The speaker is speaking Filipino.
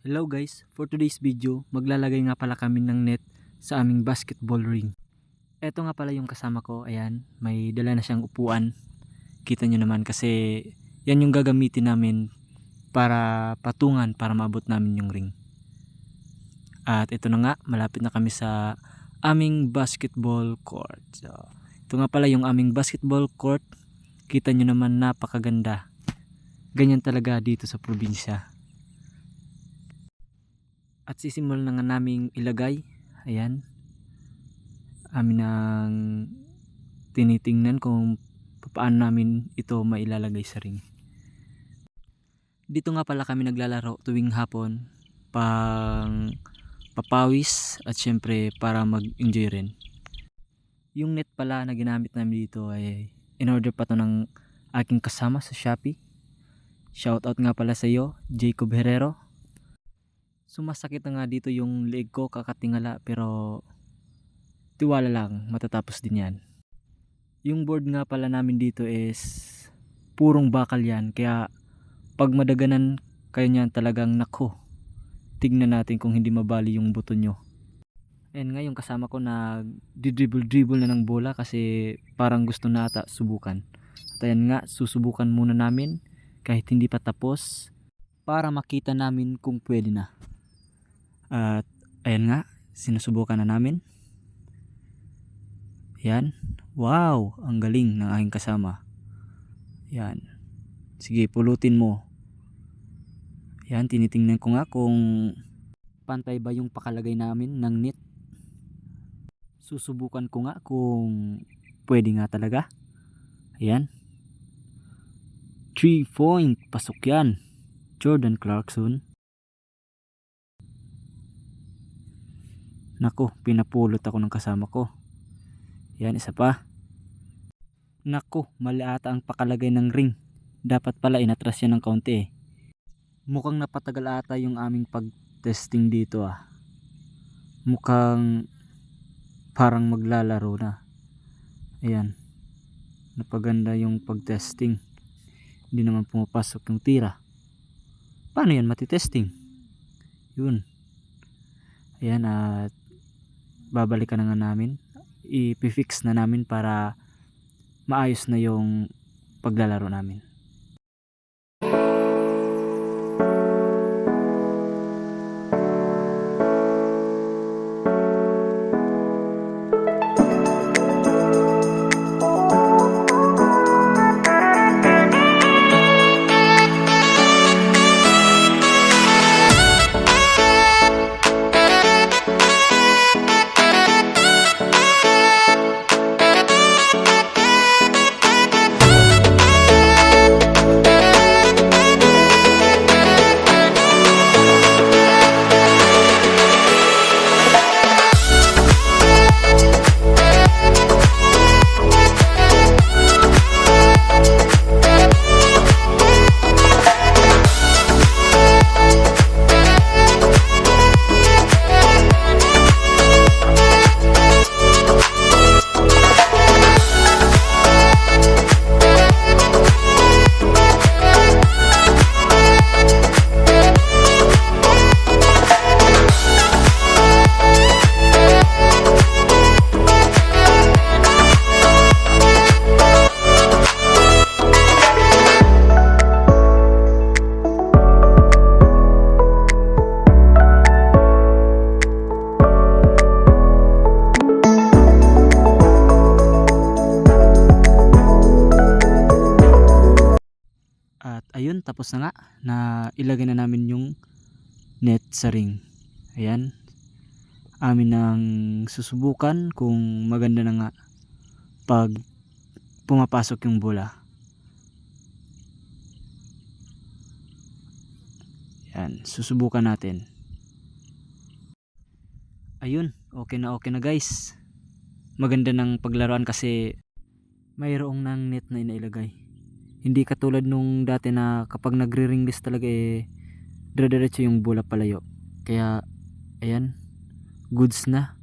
Hello guys, for today's video, maglalagay nga pala kami ng net sa aming basketball ring. Eto nga pala yung kasama ko, ayan, may dala na siyang upuan. Kita nyo naman kasi yan yung gagamitin namin para patungan para maabot namin yung ring. At ito na nga, malapit na kami sa aming basketball court. So, ito nga pala yung aming basketball court. Kita nyo naman, napakaganda. Ganyan talaga dito sa probinsya. At sisimulan na nga naming ilagay. Ayan. Amin ang tinitingnan kung paano namin ito mailalagay sa ring. Dito nga pala kami naglalaro tuwing hapon, pang papawis at syempre para mag-enjoy rin. Yung net pala na ginamit namin dito ay in-order pa to ng aking kasama sa Shopee. Shoutout nga pala sa iyo, Jacob Herrero. Sumasakit na nga dito yung leg ko kakatingala, pero tiwala lang, matatapos din yan. Yung board nga pala namin dito is purong bakal yan, kaya pag madaganan kayo niyan talagang nako, tignan natin kung hindi mabali yung buto nyo. And nga yung kasama ko na dribble na ng bola kasi parang gusto na ata subukan. At ayan nga, susubukan muna namin kahit hindi pa tapos para makita namin kung pwede na. At ayan nga, sinusubukan na namin. Ayan. Wow, ang galing ng aking kasama. Ayan. Sige, pulutin mo. Ayan, tinitingnan ko nga kung pantay ba yung pakalagay namin ng net. Susubukan ko nga kung pwede nga talaga. Ayan. 3-point, pasok yan. Jordan Clarkson. Nako, pinapulot ako ng kasama ko. Yan, isa pa. Nako, mali ata ang pakalagay ng ring. Dapat pala inatras yan ng kaunti eh. Mukhang napatagal ata yung aming pag-testing dito ah. Mukhang parang maglalaro na. Ayan. Napaganda yung pag-testing. Hindi naman pumapasok yung tira. Paano yan matitesting? Yun. Ayan, at babalikan na nga namin. I-fix na namin para maayos na yung paglalaro namin. At ayun, tapos na nga na ilagay na namin yung net sa ring. Ayan. Amin nang susubukan kung maganda na nga pag pumapasok yung bola. Ayan, susubukan natin. Ayun, okay na guys. Maganda ng paglaruan kasi mayroong ng net na inailagay. Hindi katulad nung dati na kapag nagre-ringless talaga dire-diretso yung bola palayo. Kaya ayan, goods na.